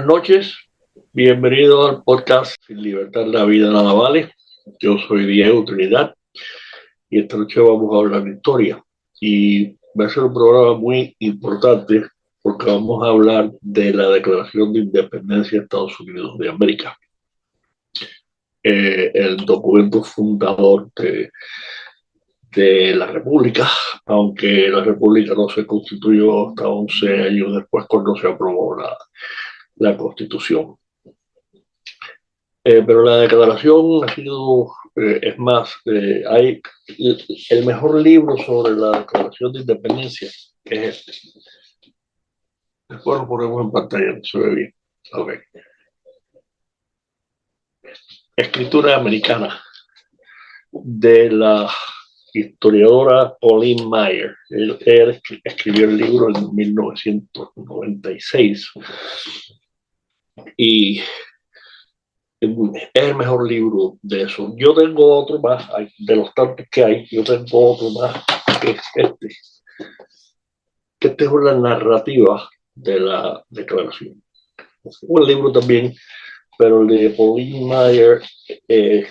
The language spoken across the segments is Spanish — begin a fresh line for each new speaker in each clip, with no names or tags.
Buenas noches, bienvenido al podcast Sin Libertad la Vida Nada Vale. Yo soy Diego Trinidad y esta noche vamos a hablar de historia. Y va a ser un programa muy importante porque vamos a hablar de la Declaración de Independencia de Estados Unidos de América, el documento fundador de la República, aunque la República no se constituyó hasta 11 años después cuando se aprobó la Constitución. Pero la declaración ha sido, es más, hay el mejor libro sobre la declaración de independencia, que es este. Después lo ponemos en pantalla, no se ve bien. Okay. Escritura americana de la historiadora Pauline Maier. Él escribió el libro en 1996 y es el mejor libro de eso. Yo tengo otro más, de los tantos que hay, yo tengo otro más, que es este. Esta es una narrativa de la declaración. Un libro también, pero el de Pauline Maier es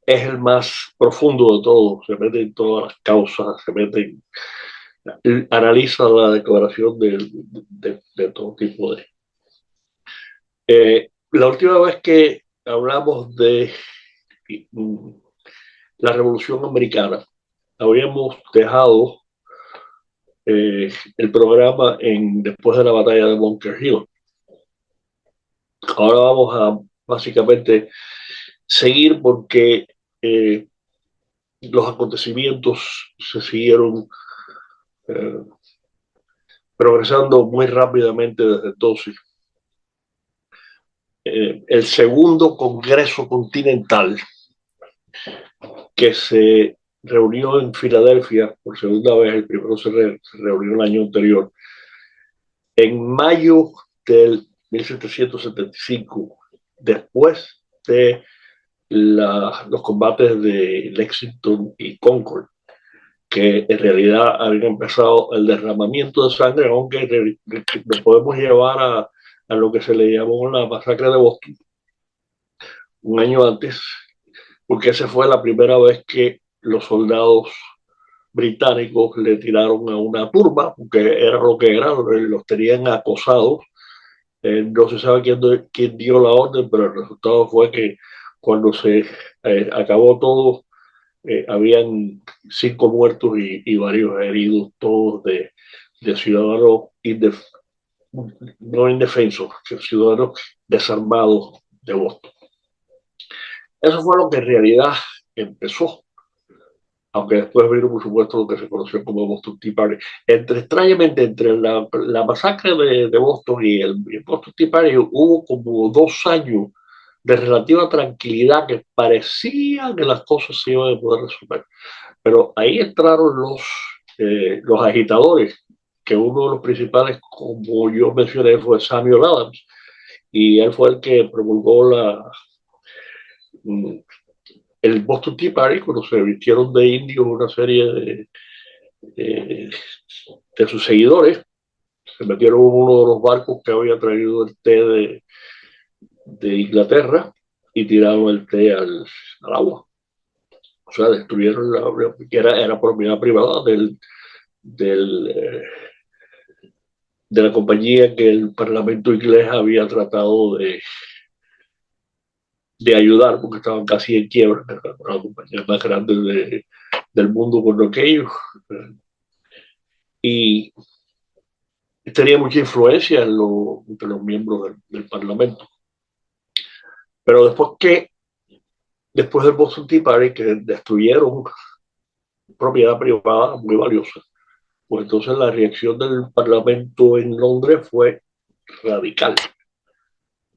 el más profundo de todo. Se mete en todas las causas, analiza la declaración de todo tipo de... la última vez que hablamos de la Revolución Americana, habíamos dejado el programa después de la batalla de Bunker Hill. Ahora vamos a básicamente seguir porque los acontecimientos se siguieron progresando muy rápidamente desde entonces. El segundo Congreso Continental, que se reunió en Filadelfia por segunda vez, el primero se reunió el año anterior, en mayo del 1775, después de los combates de Lexington y Concord, que en realidad había empezado el derramamiento de sangre, aunque lo podemos llevar a lo que se le llamó la masacre de Boston, un año antes, porque esa fue la primera vez que los soldados británicos le tiraron a una turba, porque era lo que era, los tenían acosados. No se sabe quién dio la orden, pero el resultado fue que cuando se acabó todo, habían 5 muertos y varios heridos, todos de ciudadanos no indefensos, ciudadanos desarmados de Boston. Eso fue lo que en realidad empezó, aunque después vino, por supuesto, lo que se conoció como Boston Tea Party. Extrañamente, entre la masacre de Boston y el Boston Tea Party hubo como 2 años de relativa tranquilidad que parecía que las cosas se iban a poder resolver. Pero ahí entraron los agitadores, que uno de los principales, como yo mencioné, fue Samuel Adams, y él fue el que promulgó el Boston Tea Party, cuando se vistieron de indios una serie de sus seguidores, se metieron en uno de los barcos que había traído el té de Inglaterra y tiraron el té al agua. O sea, destruyeron que era propiedad privada de la compañía que el Parlamento inglés había tratado de ayudar, porque estaban casi en quiebra, la compañía más grande del mundo con aquello. Y tenía mucha influencia entre los miembros del Parlamento. Pero después del Boston Tea Party, que destruyeron propiedad privada muy valiosa, pues entonces la reacción del Parlamento en Londres fue radical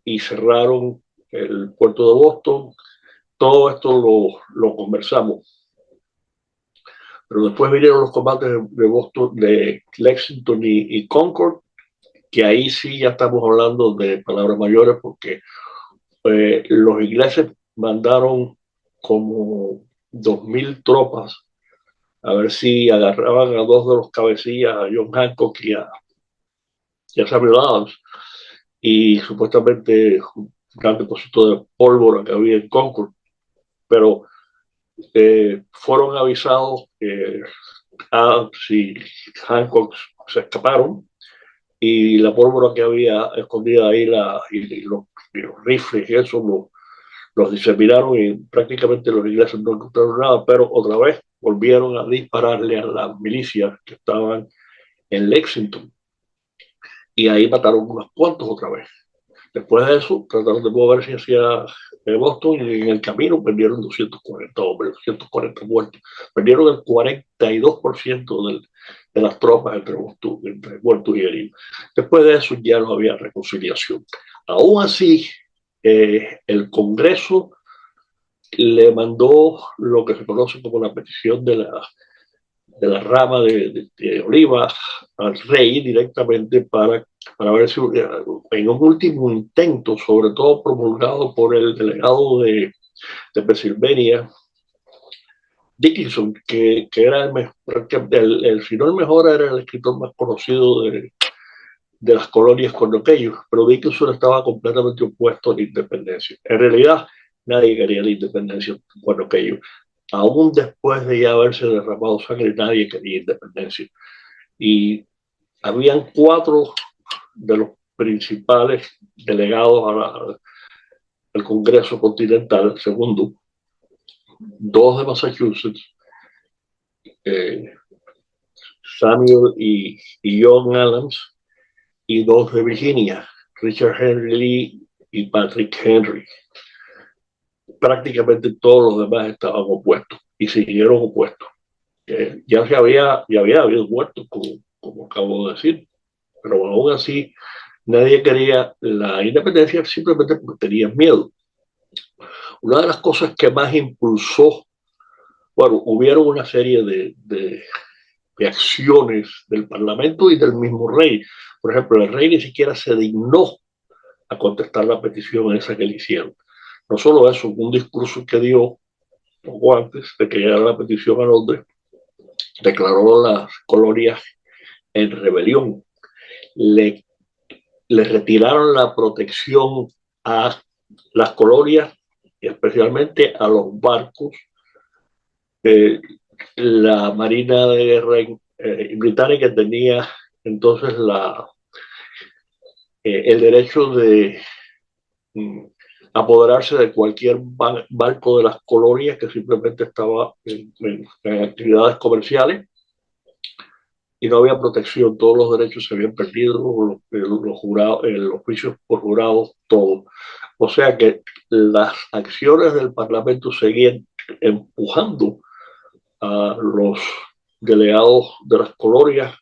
y cerraron el puerto de Boston. Todo esto lo conversamos. Pero después vinieron los combates de Boston, de Lexington y Concord, que ahí sí ya estamos hablando de palabras mayores, porque los ingleses mandaron como 2,000 tropas a ver si agarraban a 2 de los cabecillas, a John Hancock y a Samuel Adams. y supuestamente un gran depósito de pólvora que había en Concord, pero fueron avisados que Adams y Hancock se escaparon y la pólvora que había escondida ahí y los rifles y eso los diseminaron y prácticamente los ingleses no encontraron nada, pero otra vez volvieron a dispararle a las milicias que estaban en Lexington y ahí mataron unos cuantos otra vez. Después de eso, trataron de moverse hacia Boston y en el camino perdieron 240 hombres, 240 muertos. Perdieron el 42% de las tropas entre muertos y heridos. Después de eso ya no había reconciliación. Aún así, el Congreso le mandó lo que se conoce como la petición de la rama de oliva al rey directamente para ver si en un último intento, sobre todo promulgado por el delegado de Pensilvania, Dickinson, que era si no el mejor, era el escritor más conocido de las colonias con aquellos, pero Dickinson estaba completamente opuesto a la independencia. En realidad, nadie quería la independencia con aquellos. Aún después de ya haberse derramado sangre, nadie quería independencia. Y habían 4 de los principales delegados al Congreso Continental, segundo, 2 de Massachusetts, eh, Samuel y John Adams, y 2 de Virginia, Richard Henry Lee y Patrick Henry. Prácticamente todos los demás estaban opuestos y siguieron opuestos. Ya había habido muertos, como acabo de decir, pero aún así nadie quería la independencia simplemente porque tenían miedo. Una de las cosas que más impulsó, bueno, hubieron una serie de acciones del Parlamento y del mismo rey. Por ejemplo, el rey ni siquiera se dignó a contestar la petición esa que le hicieron. No solo eso, un discurso que dio poco antes de que llegara la petición a Londres, declaró las colonias en rebelión. Le, le retiraron la protección a las colonias y especialmente a los barcos. La Marina de Guerra británica tenía entonces el derecho de apoderarse de cualquier barco de las colonias que simplemente estaba en actividades comerciales y no había protección, todos los derechos se habían perdido, los juicios por jurados, todo. O sea que las acciones del Parlamento seguían empujando a los delegados de las colonias,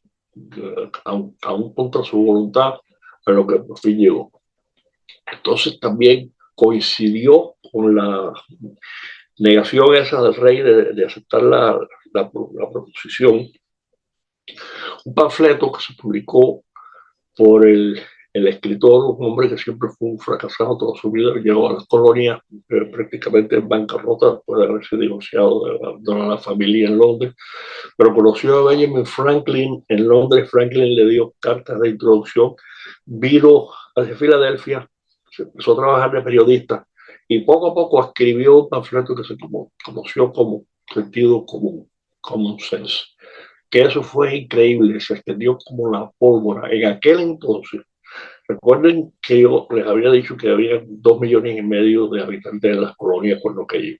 aún contra su voluntad, a lo que por fin llegó. Entonces también coincidió con la negación esa del rey de aceptar la proposición, un panfleto que se publicó por el escritor, un hombre que siempre fue un fracasado toda su vida, llegó a las colonias prácticamente en bancarrota después de haberse divorciado, de abandonar a la familia en Londres, pero conoció a Benjamin Franklin en Londres. Franklin le dio cartas de introducción, vino hacia Filadelfia, se empezó a trabajar de periodista y poco a poco escribió un panfleto que se conoció como sentido común, common sense, que eso fue increíble, se extendió como la pólvora. En aquel entonces, recuerden que yo les había dicho que había 2,5 millones de habitantes en las colonias con lo que yo.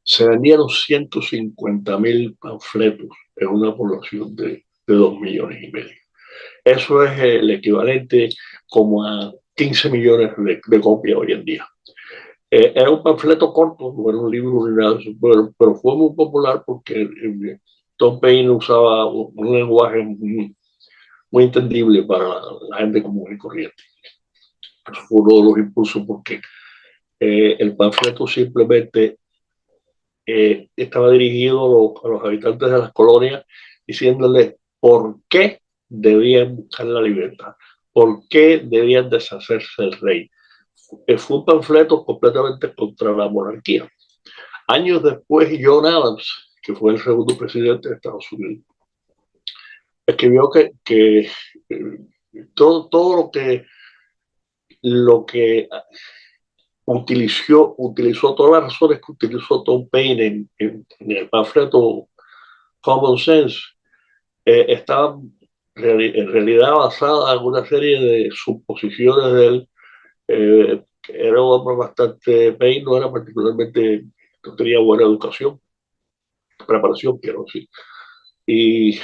Se vendieron 150,000 panfletos en una población de 2,5 millones. Eso es el equivalente como a 15 millones de copias hoy en día. Era un panfleto corto, no era un libro ni nada, pero fue muy popular porque Tom Paine usaba un lenguaje muy entendible para la gente común y corriente. Eso fue uno de los impulsos porque el panfleto simplemente estaba dirigido a los habitantes de las colonias diciéndoles por qué debían buscar la libertad, por qué debían deshacerse del rey. Fue un panfleto completamente contra la monarquía. Años después, John Adams, que fue el segundo presidente de Estados Unidos, escribió que todo lo que lo que utilizó todas las razones que utilizó Tom Paine en el panfleto Common Sense, estaba en realidad basada en una serie de suposiciones de él. Era un hombre bastante, Paine no era particularmente, no tenía buena educación, preparación, quiero decir. Y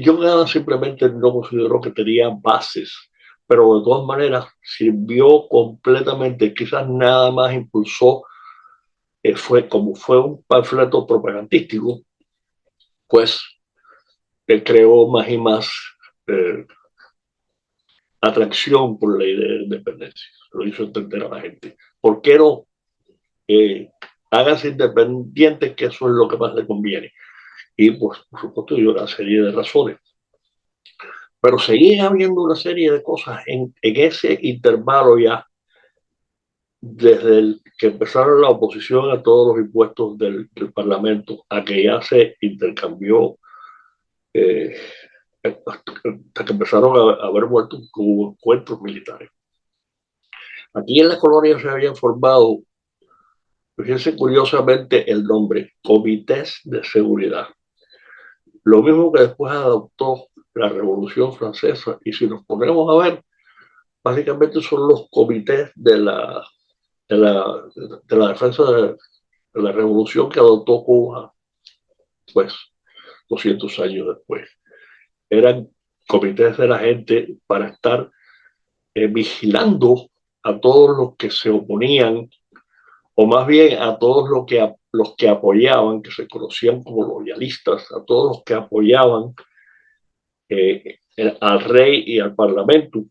John Adams simplemente no consideró que tenía bases, pero de todas maneras sirvió completamente, quizás nada más impulsó, como fue un panfleto propagandístico, pues creó más y más eh, atracción por la idea de independencia. Lo hizo entender a la gente. ¿Por qué no? Háganse independientes, que eso es lo que más le conviene. Y pues, por supuesto, hay una serie de razones. Pero seguía habiendo una serie de cosas en ese intervalo ya, desde que empezaron la oposición a todos los impuestos del Parlamento, a que ya se intercambió, eh, hasta que empezaron a haber muerto, hubo encuentros militares. Aquí en la colonia se habían formado, fíjense curiosamente el nombre, comités de seguridad. Lo mismo que después adoptó la Revolución Francesa. Y si nos ponemos a ver, básicamente son los comités de la, de la defensa de la revolución que adoptó Cuba, pues, 200 años después. Eran comités de la gente para estar vigilando a todos los que se oponían, o más bien a todos los que apoyaban, que se conocían como loyalistas, a todos los que apoyaban al rey y al parlamento.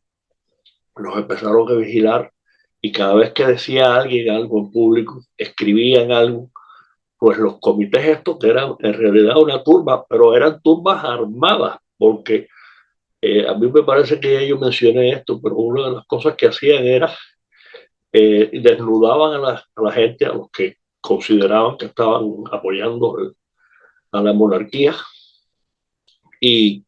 Los empezaron a vigilar, y cada vez que decía alguien algo en público, escribían algo, pues los comités estos, que eran en realidad una turba, pero eran turbas armadas, porque a mí me parece que ya yo mencioné esto, pero una de las cosas que hacían era desnudaban a la gente, a los que consideraban que estaban apoyando a la monarquía, y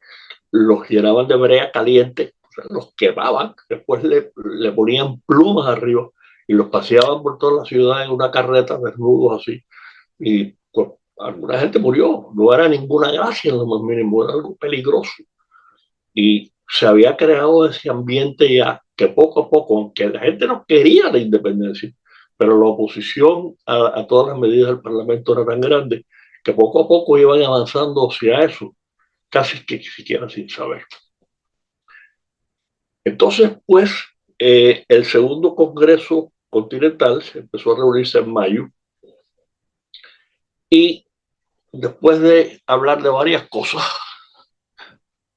los llenaban de brea caliente, o sea, los quemaban, después le ponían plumas arriba y los paseaban por toda la ciudad en una carreta desnudos así. Y pues alguna gente murió, no era ninguna gracia en lo más mínimo, era algo peligroso. Y se había creado ese ambiente ya que poco a poco, aunque la gente no quería la independencia, pero la oposición a todas las medidas del Parlamento era tan grande que poco a poco iban avanzando hacia eso, casi que siquiera sin saber. Entonces, pues, el segundo Congreso Continental se empezó a reunirse en mayo, y después de hablar de varias cosas,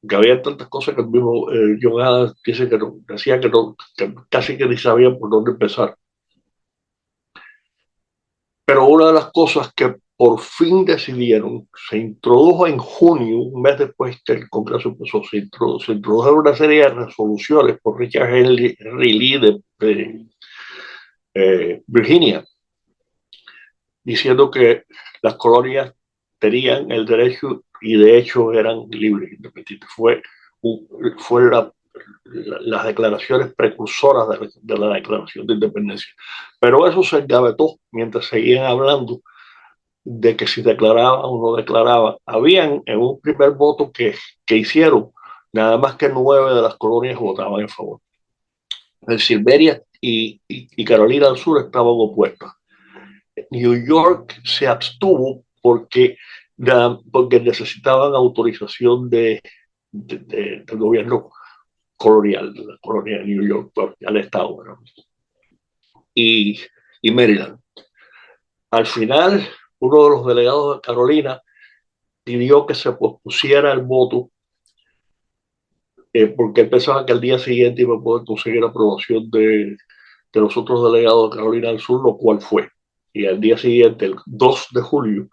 que había tantas cosas que el mismo John Adams dice que no, decía que, no, que casi que ni sabía por dónde empezar. Pero una de las cosas que por fin decidieron, se introdujo en junio, un mes después que el Congreso empezó, se introdujeron una serie de resoluciones por Richard Henry Lee de Virginia, diciendo que las colonias tenían el derecho, y de hecho eran libres, independientes. Fue las declaraciones precursoras de la Declaración de Independencia. Pero eso se engavetó mientras seguían hablando de que si declaraba o no declaraba. Habían en un primer voto que hicieron, nada más que 9 de las colonias votaban en favor. Pensilvania y Carolina del Sur estaban opuestas. New York se abstuvo porque necesitaban autorización del gobierno colonial, de la colonia de New York, al Estado, ¿no? y, y Maryland. Al final, uno de los delegados de Carolina pidió que se pospusiera el voto, porque él pensaba que al día siguiente iba a poder conseguir aprobación de los otros delegados de Carolina del Sur, lo cual fue. Y al día siguiente, el 2 de julio,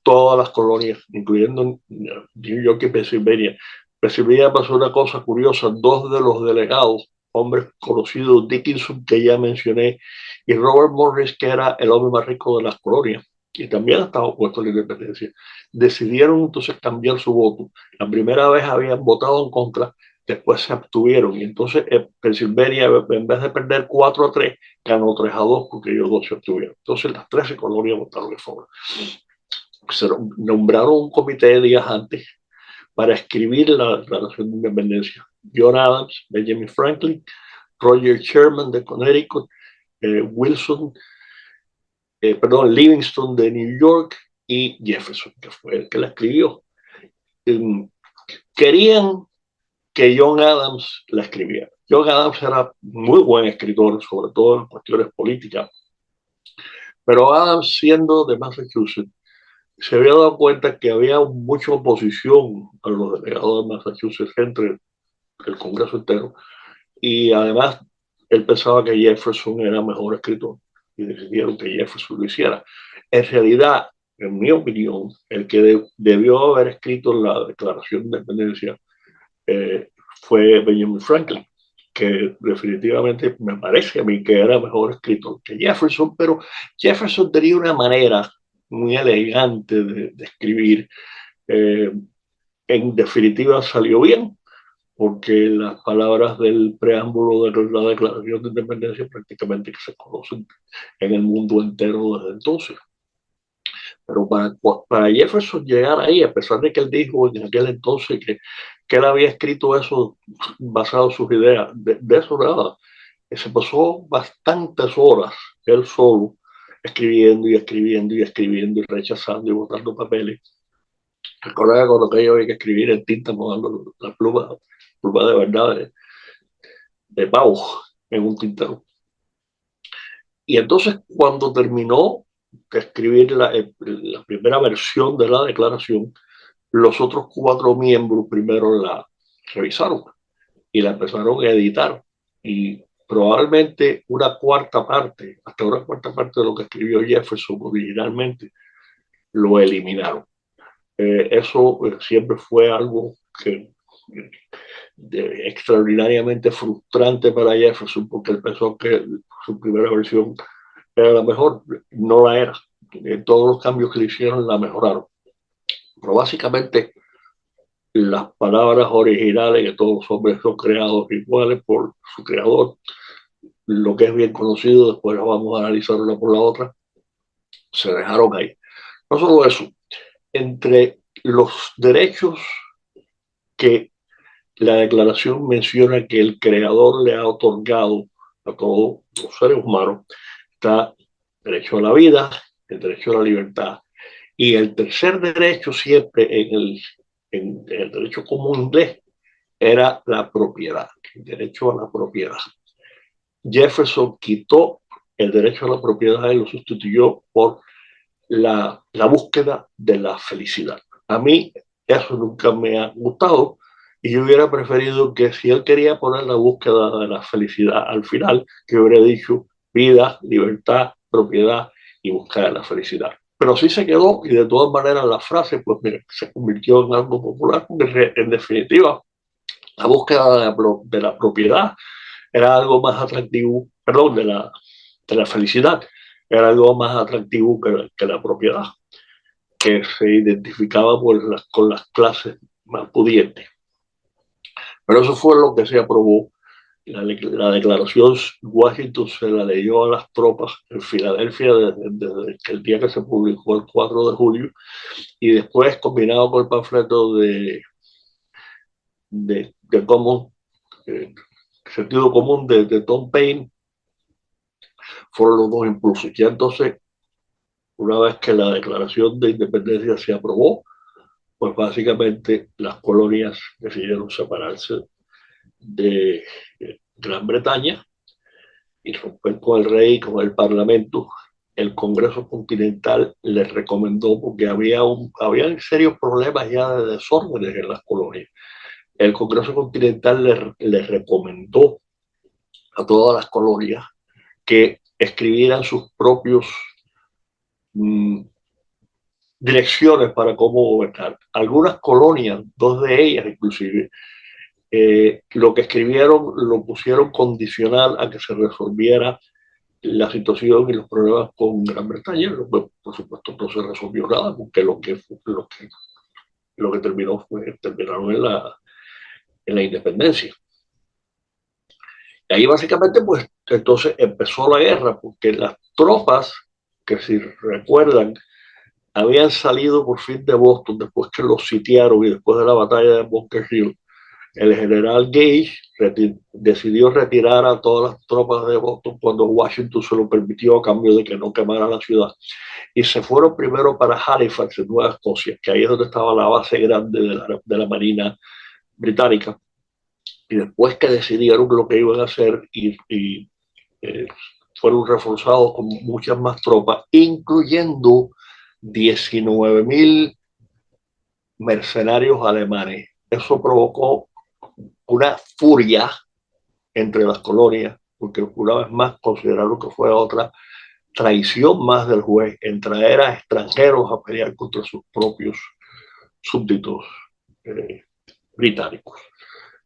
todas las colonias, incluyendo New York y Pensilvania. Pensilvania pasó una cosa curiosa: 2 de los delegados, hombres conocidos, Dickinson, que ya mencioné, y Robert Morris, que era el hombre más rico de las colonias, y también estaba opuesto a la independencia, decidieron entonces cambiar su voto. La primera vez habían votado en contra, después se abstuvieron. Y entonces Pensilvania, en vez de perder 4-3, ganó 3-2 porque ellos dos se abstuvieron. Entonces las 13 colonias votaron en favor. Se nombraron un comité días antes para escribir la Declaración de Independencia. John Adams, Benjamin Franklin, Roger Sherman de Connecticut, Livingston de New York y Jefferson, que fue el que la escribió. Querían que John Adams la escribiera. John Adams era muy buen escritor, sobre todo en cuestiones políticas, pero Adams, siendo de Massachusetts, se había dado cuenta que había mucha oposición a los delegados de Massachusetts entre el Congreso entero, y además él pensaba que Jefferson era mejor escritor y decidieron que Jefferson lo hiciera. En realidad, en mi opinión, el que debió haber escrito la Declaración de Independencia fue Benjamin Franklin, que definitivamente me parece a mí que era mejor escritor que Jefferson, pero Jefferson tenía una manera muy elegante de escribir. En definitiva salió bien, porque las palabras del preámbulo de la Declaración de Independencia prácticamente que se conocen en el mundo entero desde entonces. Pero para Jefferson llegar ahí, a pesar de que él dijo en aquel entonces que él había escrito eso basado en sus ideas, de eso nada, se pasó bastantes horas él solo escribiendo y escribiendo y escribiendo y rechazando y botando papeles. Recuerda cuando que yo había que escribir en tinta, mojando la pluma de verdad de pavo en un tintero. Y entonces cuando terminó de escribir la primera versión de la declaración, los otros 4 miembros primero la revisaron y la empezaron a editar. Y probablemente hasta una cuarta parte de lo que escribió Jefferson originalmente, lo eliminaron. Eso siempre fue algo que extraordinariamente frustrante para Jefferson, porque él pensó que su primera versión era la mejor, no la era. Todos los cambios que le hicieron la mejoraron. Pero básicamente las palabras originales, que todos los hombres son creados iguales por su creador, lo que es bien conocido, después lo vamos a analizar una por la otra, se dejaron ahí. No solo eso, entre los derechos que la declaración menciona que el creador le ha otorgado a todos los seres humanos, está el derecho a la vida, el derecho a la libertad, y el tercer derecho siempre en el derecho común inglés era la propiedad, el derecho a la propiedad. Jefferson quitó el derecho a la propiedad y lo sustituyó por la búsqueda de la felicidad. A mí eso nunca me ha gustado y yo hubiera preferido que si él quería poner la búsqueda de la felicidad al final, que hubiera dicho vida, libertad, propiedad y buscar la felicidad. Pero sí se quedó y de todas maneras la frase pues mira, se convirtió en algo popular porque en definitiva la búsqueda de la propiedad era algo más atractivo, perdón, de la felicidad, era algo más atractivo que la propiedad, que se identificaba con las clases más pudientes. Pero eso fue lo que se aprobó. La declaración Washington se la leyó a las tropas en Filadelfia desde el día que se publicó el 4 de julio y después combinado con el panfleto de común, sentido común de Tom Paine, fueron los dos impulsos. Ya entonces, una vez que la declaración de independencia se aprobó, pues básicamente las colonias decidieron separarse de Gran Bretaña y romper con el rey, con el parlamento. El Congreso Continental les recomendó, porque había serios problemas ya de desórdenes en las colonias. El Congreso Continental les recomendó a todas las colonias que escribieran sus propios direcciones para cómo gobernar. Algunas colonias, 2 de ellas inclusive, lo que escribieron lo pusieron condicional a que se resolviera la situación y los problemas con Gran Bretaña. Por supuesto no se resolvió nada, porque lo que terminaron en la independencia. Y ahí básicamente, pues, entonces empezó la guerra, porque las tropas, que si recuerdan, habían salido por fin de Boston después que los sitiaron y después de la batalla de Bunker Hill. El general Gage decidió retirar a todas las tropas de Boston cuando Washington se lo permitió a cambio de que no quemara la ciudad. Y se fueron primero para Halifax, en Nueva Escocia, que ahí es donde estaba la base grande de la Marina británica. Y después que decidieron lo que iban a hacer eh, fueron reforzados con muchas más tropas, incluyendo 19,000 mercenarios alemanes. Eso provocó una furia entre las colonias, porque una vez más consideraron que fue otra traición más del juez en traer a extranjeros a pelear contra sus propios súbditos británicos.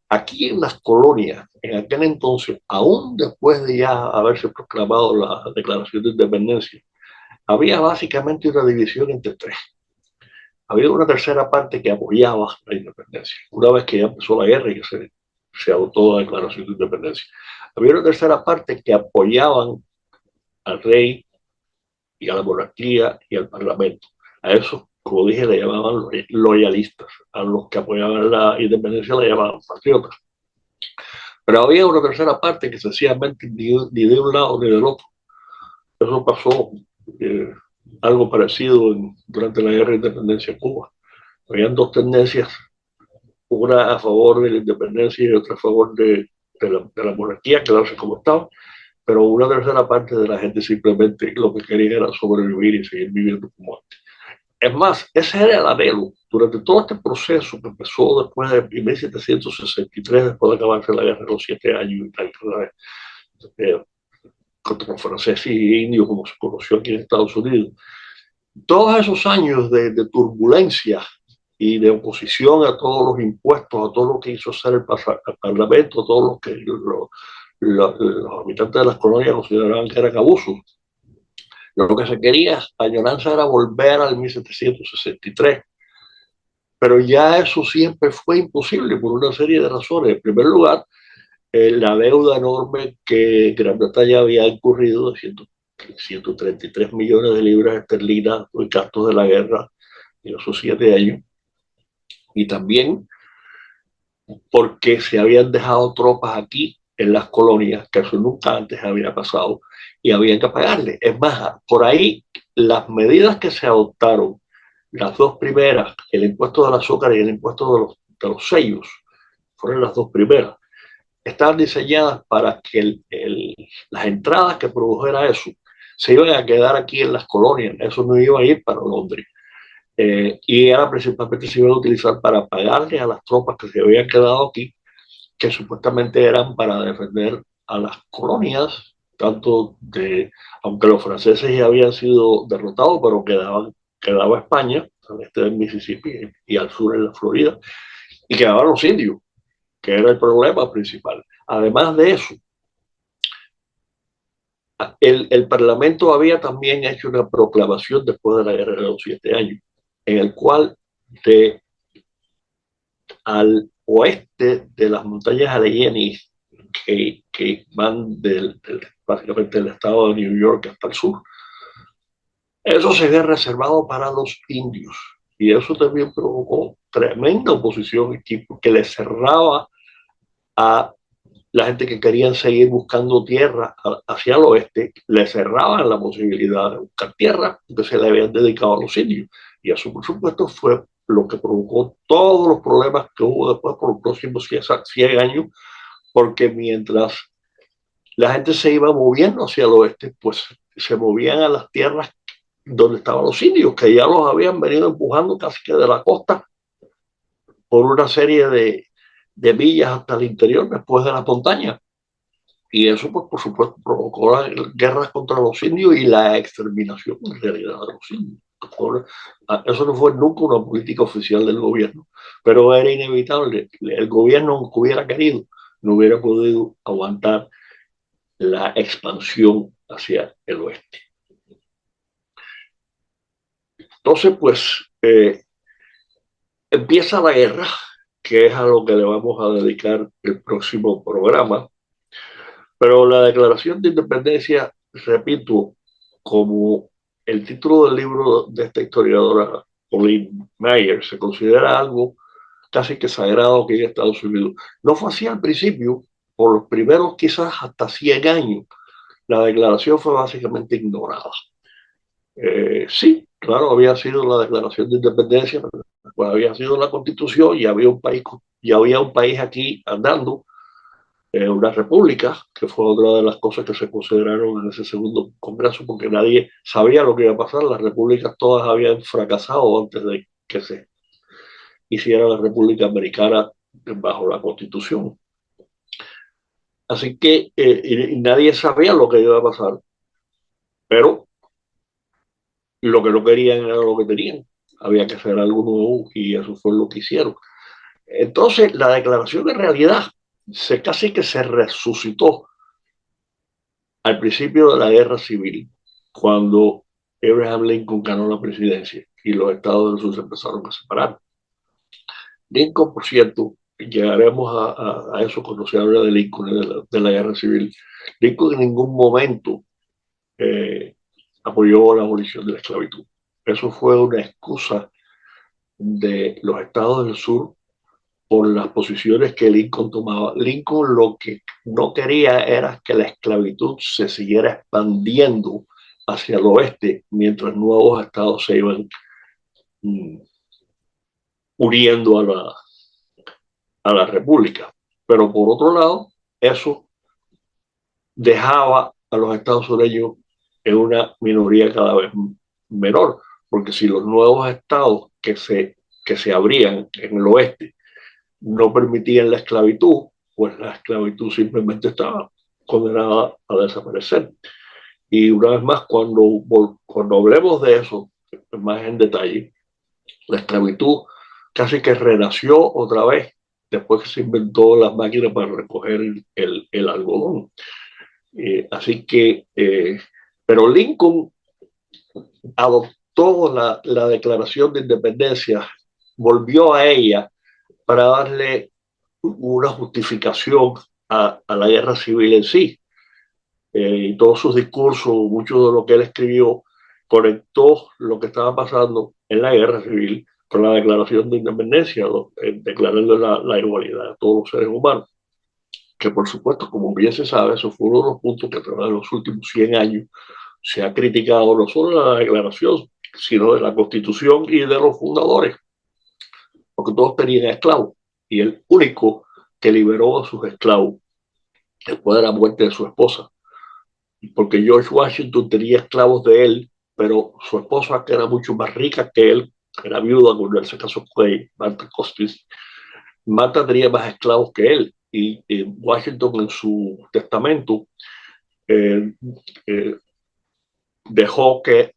Aquí en las colonias, en aquel entonces, aún después de ya haberse proclamado la Declaración de Independencia, había básicamente una división entre tres. Había una tercera parte que apoyaba la independencia, una vez que ya empezó la guerra y que se adoptó la Declaración de Independencia. Había una tercera parte que apoyaban al rey y a la monarquía y al parlamento. A eso, como dije, le llamaban loyalistas. A los que apoyaban la independencia le llamaban patriotas. Pero había una tercera parte que sencillamente ni de un lado ni del otro. Eso pasó algo parecido durante la guerra de independencia en Cuba. Habían dos tendencias, una a favor de la independencia y otra a favor de la monarquía, quedarse como estaba, pero una tercera parte de la gente simplemente lo que quería era sobrevivir y seguir viviendo como antes. Es más, ese era el anhelo. Durante todo este proceso que empezó después de 1763, después de acabarse la guerra de los 7 años y tal, contra los franceses y indios, como se conoció aquí en Estados Unidos. Todos esos años de turbulencia y de oposición a todos los impuestos, a todo lo que hizo hacer el Parlamento, a todo lo que los habitantes de las colonias consideraban que eran abusos. Lo que se quería, añoranza, era volver al 1763. Pero ya eso siempre fue imposible por una serie de razones. En primer lugar, la deuda enorme que Gran Bretaña había incurrido de 133 millones de libras esterlinas, los gastos de la guerra en esos 7 años. Y también porque se habían dejado tropas aquí en las colonias, que eso nunca antes había pasado, y había que pagarle. Es más, por ahí las medidas que se adoptaron, las dos primeras, el impuesto del azúcar y el impuesto de los sellos, fueron las dos primeras, estaban diseñadas para que las entradas que produjera eso se iban a quedar aquí en las colonias, eso no iba a ir para Londres. Y era principalmente se iba a utilizar para pagarle a las tropas que se habían quedado aquí, que supuestamente eran para defender a las colonias, aunque los franceses ya habían sido derrotados, pero quedaba España, al este del Mississippi y al sur en la Florida, y quedaban los indios, que era el problema principal. Además de eso, el Parlamento había también hecho una proclamación después de la guerra de los 7 años, en el cual al oeste de las montañas Alleghenies, que van básicamente del estado de New York hasta el sur, eso se había reservado para los indios. Y eso también provocó tremenda oposición aquí, porque le cerraba a la gente que querían seguir buscando tierra hacia el oeste, le cerraban la posibilidad de buscar tierra, porque se le habían dedicado a los indios. Y eso, por supuesto, fue lo que provocó todos los problemas que hubo después por los próximos 100 años, porque mientras la gente se iba moviendo hacia el oeste, pues se movían a las tierras donde estaban los indios, que ya los habían venido empujando casi que de la costa por una serie de millas hasta el interior, después de las montañas. Y eso, pues, por supuesto, provocó las guerras contra los indios y la exterminación, en realidad, de los indios. Eso no fue nunca una política oficial del gobierno, pero era inevitable. El gobierno, aunque hubiera querido, no hubiera podido aguantar la expansión hacia el oeste. Entonces, pues, empieza la guerra que es a lo que le vamos a dedicar el próximo programa. Pero la Declaración de Independencia, repito, como el título del libro de esta historiadora, Pauline Mayer, se considera algo casi que sagrado aquí en Estados Unidos. No fue así al principio, por los primeros quizás hasta 100 años, la declaración fue básicamente ignorada. Sí, claro, había sido la Declaración de Independencia, pues había sido la Constitución y había un país aquí andando, una república, que fue otra de las cosas que se consideraron en ese segundo congreso, porque nadie sabía lo que iba a pasar. Las repúblicas todas habían fracasado antes de que se hiciera la República Americana bajo la Constitución. Así que y nadie sabía lo que iba a pasar, pero lo que no querían era lo que tenían. Había que hacer algo nuevo y eso fue lo que hicieron. Entonces, la declaración de realidad casi que se resucitó al principio de la guerra civil, cuando Abraham Lincoln ganó la presidencia y los estados del sur se empezaron a separar. Lincoln, por cierto, llegaremos a eso cuando se habla de Lincoln, de la guerra civil. Lincoln en ningún momento eh, apoyó la abolición de la esclavitud. Eso fue una excusa de los estados del sur por las posiciones que Lincoln tomaba. Lincoln lo que no quería era que la esclavitud se siguiera expandiendo hacia el oeste mientras nuevos estados se iban mm, uniendo a la república. Pero por otro lado, eso dejaba a los estados sureños en una minoría cada vez menor, porque si los nuevos estados que se abrían en el oeste no permitían la esclavitud, pues la esclavitud simplemente estaba condenada a desaparecer. Y una vez más, cuando hablemos de eso más en detalle, la esclavitud casi que renació otra vez después que se inventó las máquinas para recoger el algodón. Así que, pero Lincoln adoptó la Declaración de Independencia, volvió a ella para darle una justificación a la guerra civil en sí. Y todos sus discursos, mucho de lo que él escribió, conectó lo que estaba pasando en la guerra civil con la Declaración de Independencia, declarando la igualdad de todos los seres humanos. Que por supuesto, como bien se sabe, eso fue uno de los puntos que a través de los últimos 100 años se ha criticado no solo de la declaración, sino de la Constitución y de los fundadores, porque todos tenían esclavos. Y el único que liberó a sus esclavos después de la muerte de su esposa, porque George Washington tenía esclavos de él, pero su esposa, que era mucho más rica que él, era viuda cuando él se casó con Martha Costis, Martha tenía más esclavos que él. Y Washington en su testamento eh, eh, dejó que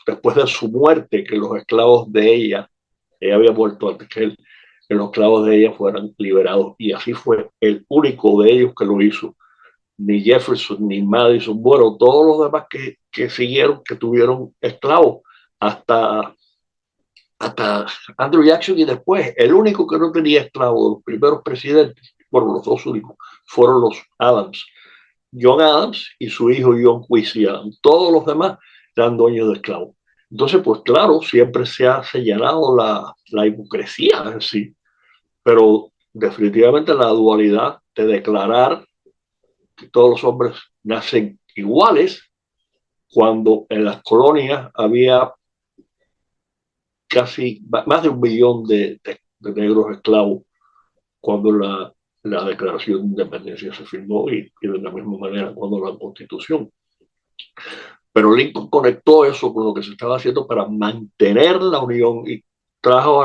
después de su muerte, que los esclavos de ella había muerto antes que él, que los esclavos de ella fueran liberados. Y así fue el único de ellos que lo hizo. Ni Jefferson, ni Madison, bueno, todos los demás que siguieron, que tuvieron esclavos, hasta, hasta Andrew Jackson y después, el único que no tenía esclavos, los primeros presidentes, bueno, los dos únicos, fueron los Adams. John Adams y su hijo John Quincy Adams. Todos los demás eran dueños de esclavos. Entonces, pues claro, siempre se ha señalado la hipocresía en sí, pero definitivamente la dualidad de declarar que todos los hombres nacen iguales, cuando en las colonias había casi más de 1 millón de negros esclavos, cuando la Declaración de Independencia se firmó y de la misma manera cuando la Constitución. Pero Lincoln conectó eso con lo que se estaba haciendo para mantener la unión y trajo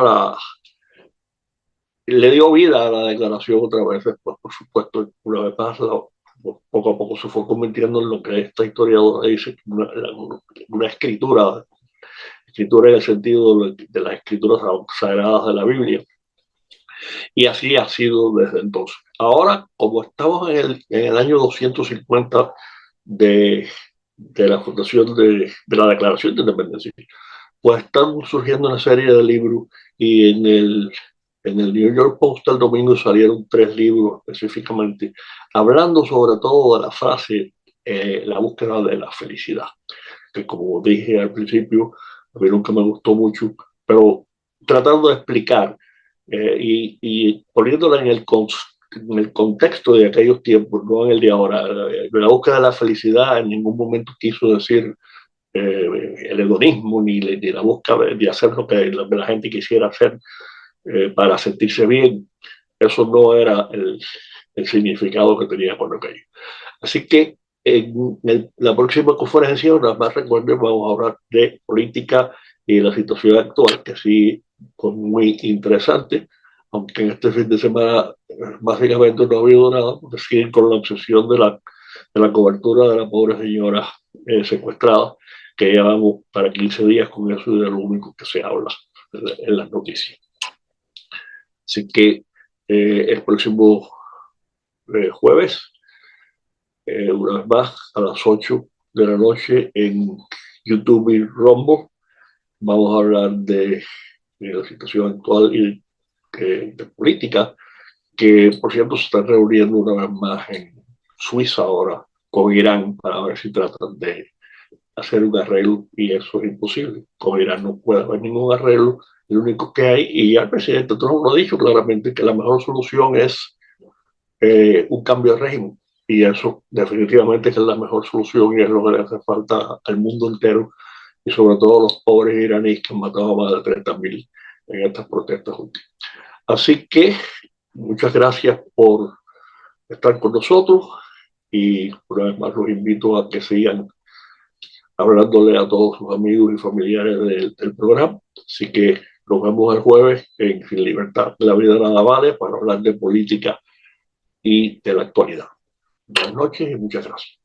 le dio vida a la declaración otra vez después, por supuesto, una vez más, poco a poco se fue convirtiendo en lo que esta historiadora dice, una escritura en el sentido de las escrituras sagradas de la Biblia. Y así ha sido desde entonces. Ahora, como estamos en el año 250 de la fundación de la Declaración de Independencia, pues están surgiendo una serie de libros y en el En el New York Post el domingo salieron 3 libros específicamente, hablando sobre todo de la frase, la búsqueda de la felicidad, que como dije al principio, a mí nunca me gustó mucho, pero tratando de explicar y poniéndola en el contexto de aquellos tiempos, no en el de ahora. La búsqueda de la felicidad en ningún momento quiso decir el hedonismo ni la búsqueda de hacer lo que la gente quisiera hacer para sentirse bien. Eso no era el significado que tenía con aquello. Así que en la próxima conferencia, nada más recuerden, vamos a hablar de política y la situación actual, que sí fue muy interesante, aunque en este fin de semana básicamente no ha habido nada, porque siguen con la obsesión de la cobertura de la pobre señora secuestrada, que llevamos para 15 días con eso y de lo único que se habla en las noticias. Así que el próximo jueves, una vez más, a las 8 de la noche en YouTube y Rumble, vamos a hablar de la situación actual y de política, que por cierto se están reuniendo una vez más en Suiza ahora con Irán para ver si tratan de hacer un arreglo, y eso es imposible. Con Irán no puede haber ningún arreglo, lo único que hay, y ya el presidente Trump lo ha dicho claramente, que la mejor solución es un cambio de régimen, y eso definitivamente es la mejor solución y es lo que le hace falta al mundo entero, y sobre todo a los pobres iraníes que han matado a más de 30.000 en estas protestas últimas. Así que muchas gracias por estar con nosotros, y una vez más los invito a que sigan hablándole a todos sus amigos y familiares del programa. Así que nos vemos el jueves en Sin Libertad, la vida nada vale, para hablar de política y de la actualidad. Buenas noches y muchas gracias.